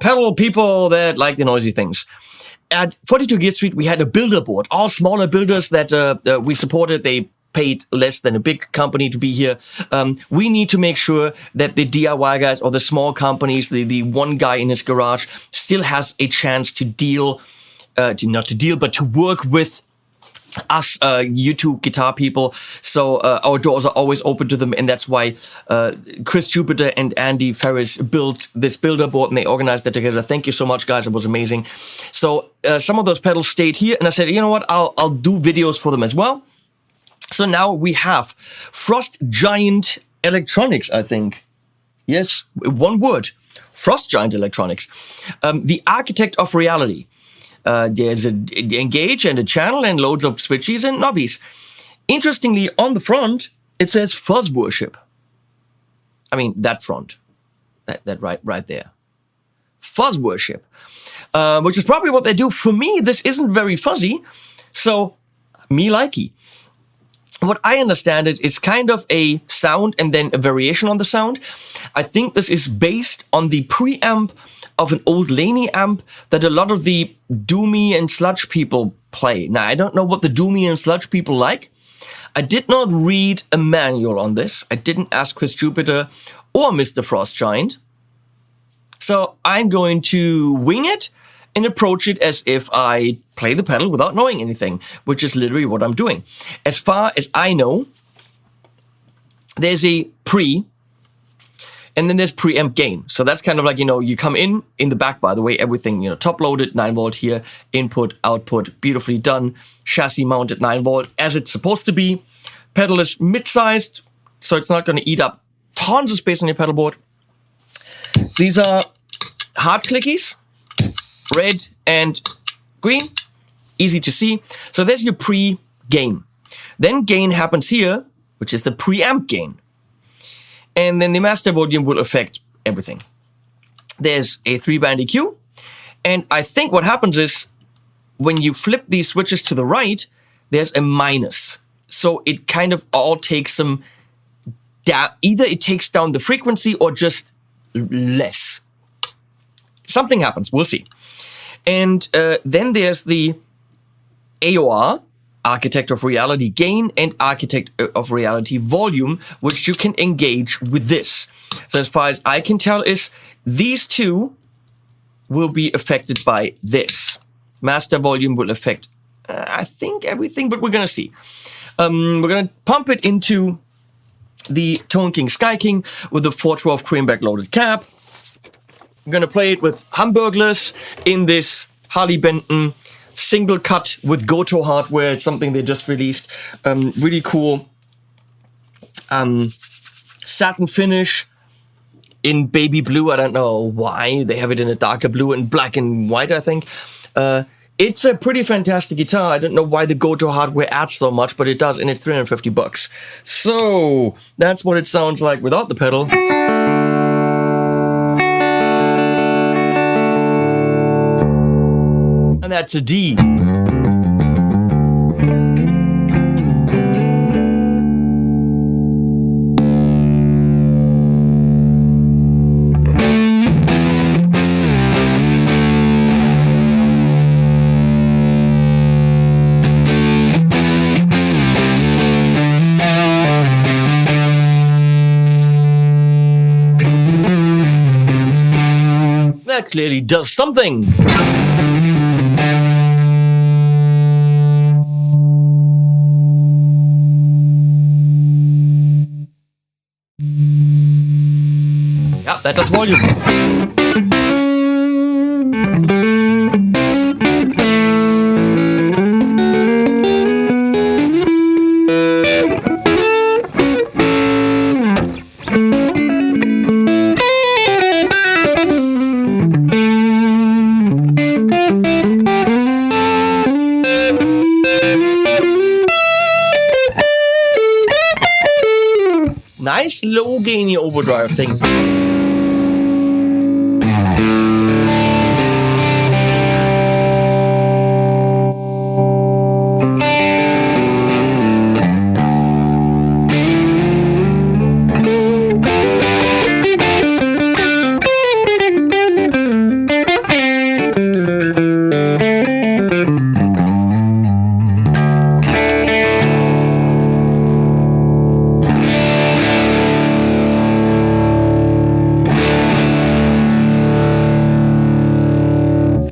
Pedal people that like the noisy things. At 42 Gear Street, we had a builder board. All smaller builders that we supported, they paid less than a big company to be here. We need to make sure that the DIY guys or the small companies, the one guy in his garage, still has a chance to deal, but to work with us YouTube guitar people. So our doors are always open to them, and that's why Chris Jupiter and Andy Ferris built this builder board and they organized it together. Thank you so much, guys. It was amazing. So some of those pedals stayed here, and I said, you know what, I'll do videos for them as well. So now we have Frostgiant Electronics, I think. Yes, one word. Frostgiant Electronics. The architect of reality. There's an engage and a channel and loads of switches and knobbies. Interestingly, on the front, it says fuzz worship. I mean, that front. That right there. Fuzz worship. Which is probably what they do. For me, this isn't very fuzzy. So, me likey. What I understand is it's kind of a sound and then a variation on the sound. I think this is based on the preamp of an old Laney amp that a lot of the doomy and sludge people play. Now, I don't know what the doomy and sludge people like. I did not read a manual on this. I didn't ask Chris Jupiter or Mr. Frostgiant. So I'm going to wing it and approach it as if I play the pedal without knowing anything, which is literally what I'm doing. As far as I know, there's a pre, and then there's preamp gain. So that's kind of like, you come in the back, by the way, everything, top loaded, 9 volt here, input, output, beautifully done, chassis mounted 9 volt as it's supposed to be. Pedal is mid-sized, so it's not going to eat up tons of space on your pedal board. These are hard clickies, red and green, easy to see. So there's your pre-gain. Then gain happens here, which is the preamp gain. And then the master volume will affect everything. There's a 3-band EQ. And I think what happens is when you flip these switches to the right, there's a minus. So it kind of all takes them down. Either it takes down the frequency or just less. Something happens. We'll see. And then there's the AOR, Architect of Reality Gain, and Architect of Reality Volume, which you can engage with this. So as far as I can tell is these two will be affected by this. Master Volume will affect, I think, everything, but we're going to see. We're going to pump it into the Tone King Sky King with the 412 Creamback loaded cab. I'm going to play it with Hamburglers in this Harley Benton single cut with Gotoh hardware. It's something they just released. Really cool. Satin finish in baby blue. I don't know why. They have it in a darker blue and black and white, I think. It's a pretty fantastic guitar. I don't know why the Gotoh hardware adds so much, but it does, and it's $350. So that's what it sounds like without the pedal. And that's a D. That clearly does something. Yeah, that does volume. Nice low gainy overdrive thing.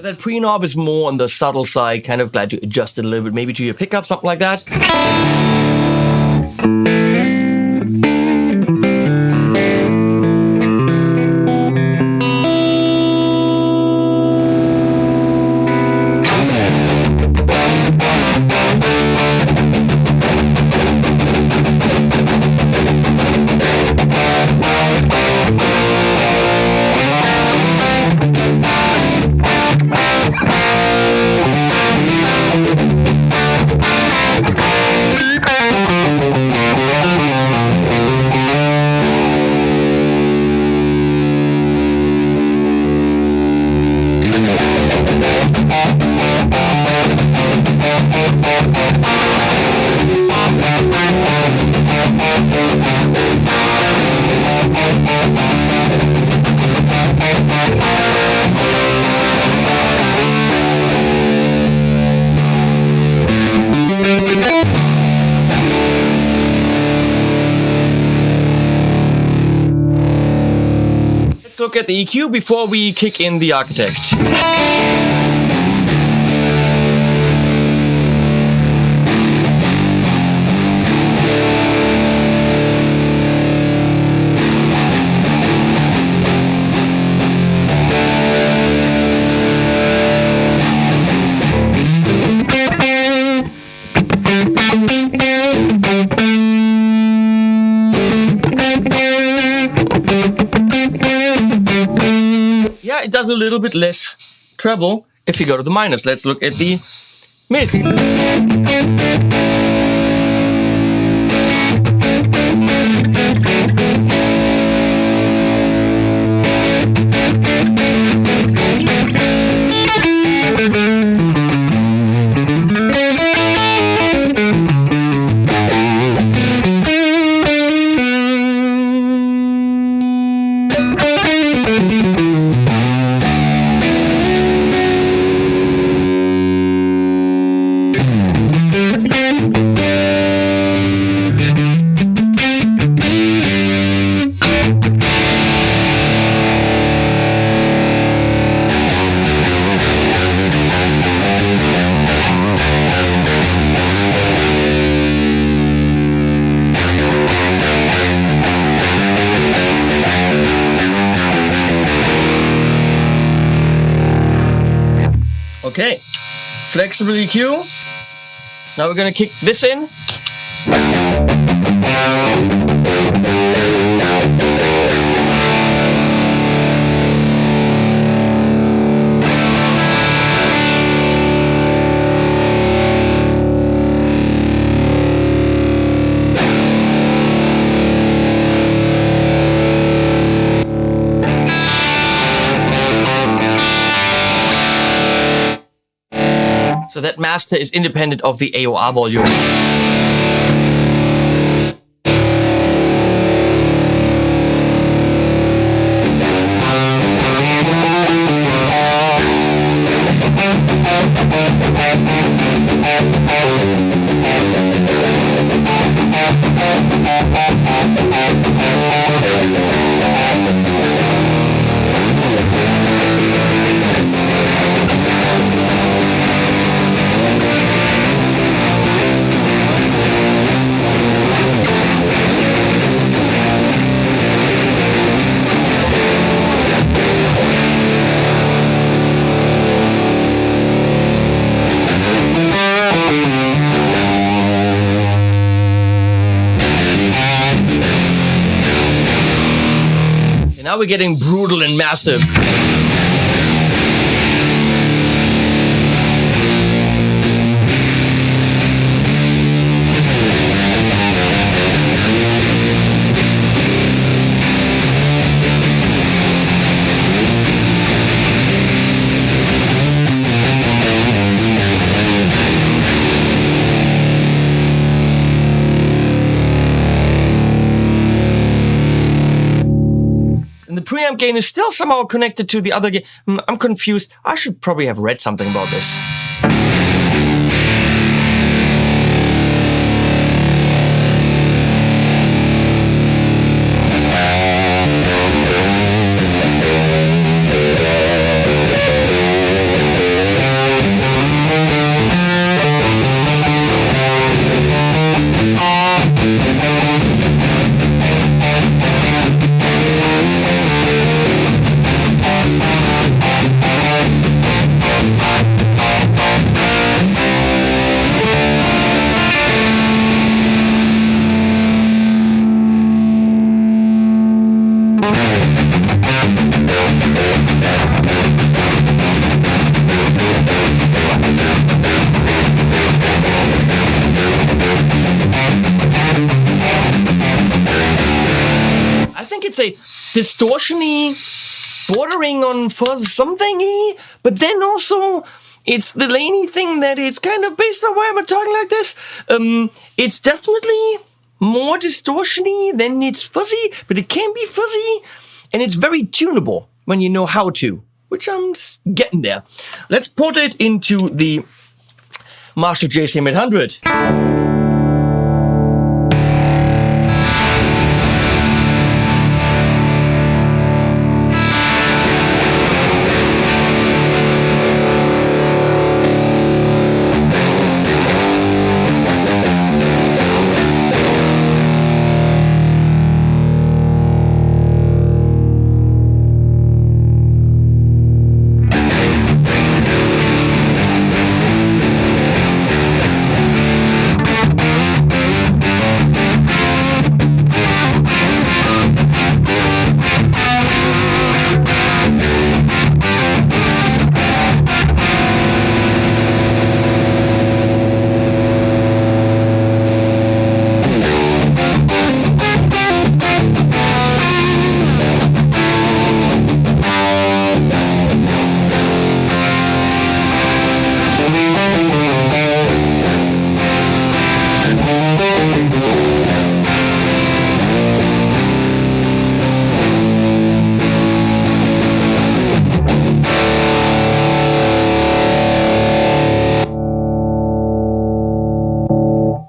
That pre-knob is more on the subtle side, kind of glad to adjust it a little bit, maybe to your pickup, something like that. Let's look at the EQ before we kick in the Architect. Yeah, it does a little bit less treble if you go to the minus. Let's look at the mids. Okay, flexible EQ. Now we're gonna kick this in. So that master is independent of the AOR volume. Now we're getting brutal and massive. The preamp gain is still somehow connected to the other gain. I'm confused. I should probably have read something about this. It's a distortion-y, bordering on fuzz something-y, but then also it's the Laney thing that it's kind of based on why I'm talking like this. It's definitely more distortion-y than it's fuzzy, but it can be fuzzy, and it's very tunable when you know how to, which I'm getting there. Let's put it into the Marshall JCM800.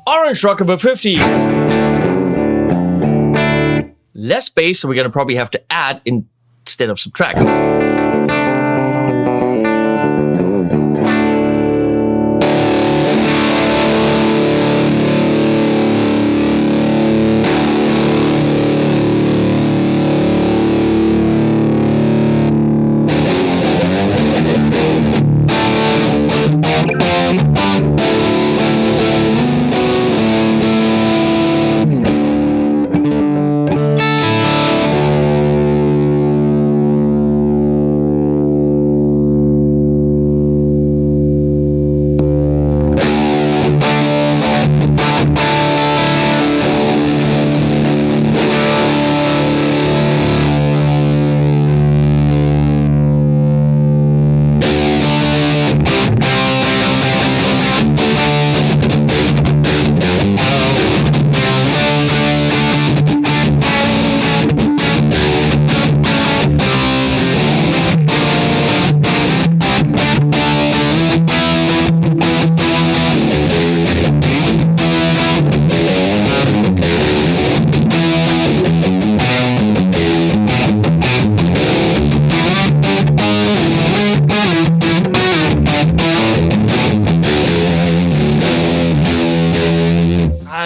Orange Rockerverb 50. Less bass, so we're going to probably have to add instead of subtract.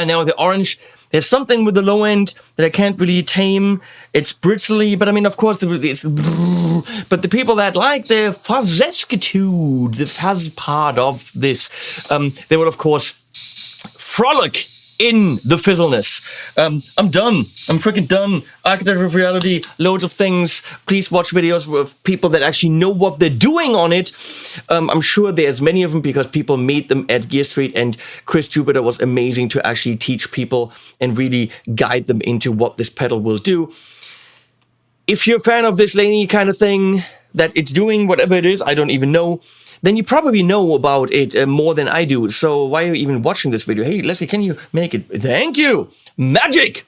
Now the orange, there's something with the low end that I can't really tame. It's brittly, but I mean, of course, it's... But the people that like the fuzzesquitude, the fuzz part of this, they will, of course, frolic in the fizzleness. I'm done. I'm freaking done. Architecture of reality, loads of things. Please watch videos with people that actually know what they're doing on it. I'm sure there's many of them because people made them at Gear Street, and Chris Jupiter was amazing to actually teach people and really guide them into what this pedal will do. If you're a fan of this Laney kind of thing, that it's doing whatever it is, I don't even know, then you probably know about it more than I do. So why are you even watching this video? Hey, Leslie, can you make it? Thank you. Magic.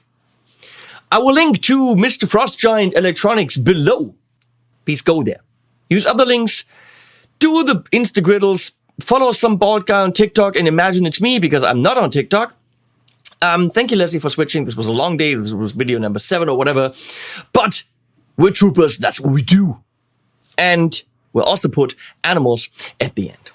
I will link to Mr. Frostgiant Electronics below. Please go there. Use other links. Do the Instagriddles. Follow some bald guy on TikTok and imagine it's me because I'm not on TikTok. Thank you, Leslie, for switching. This was a long day. This was video number 7 or whatever. But we're troopers. That's what we do. And we'll also put animals at the end.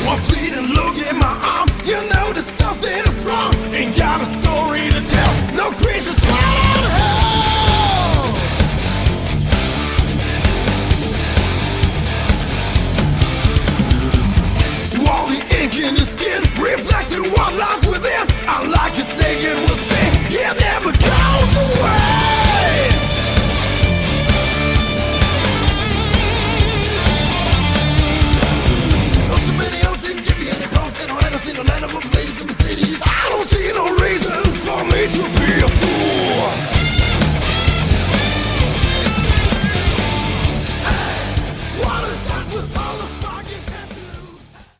One fleeting look at my arm, you know that something is wrong. Ain't got a story to tell, no creatures right out of hell. All the ink in your skin reflecting what lies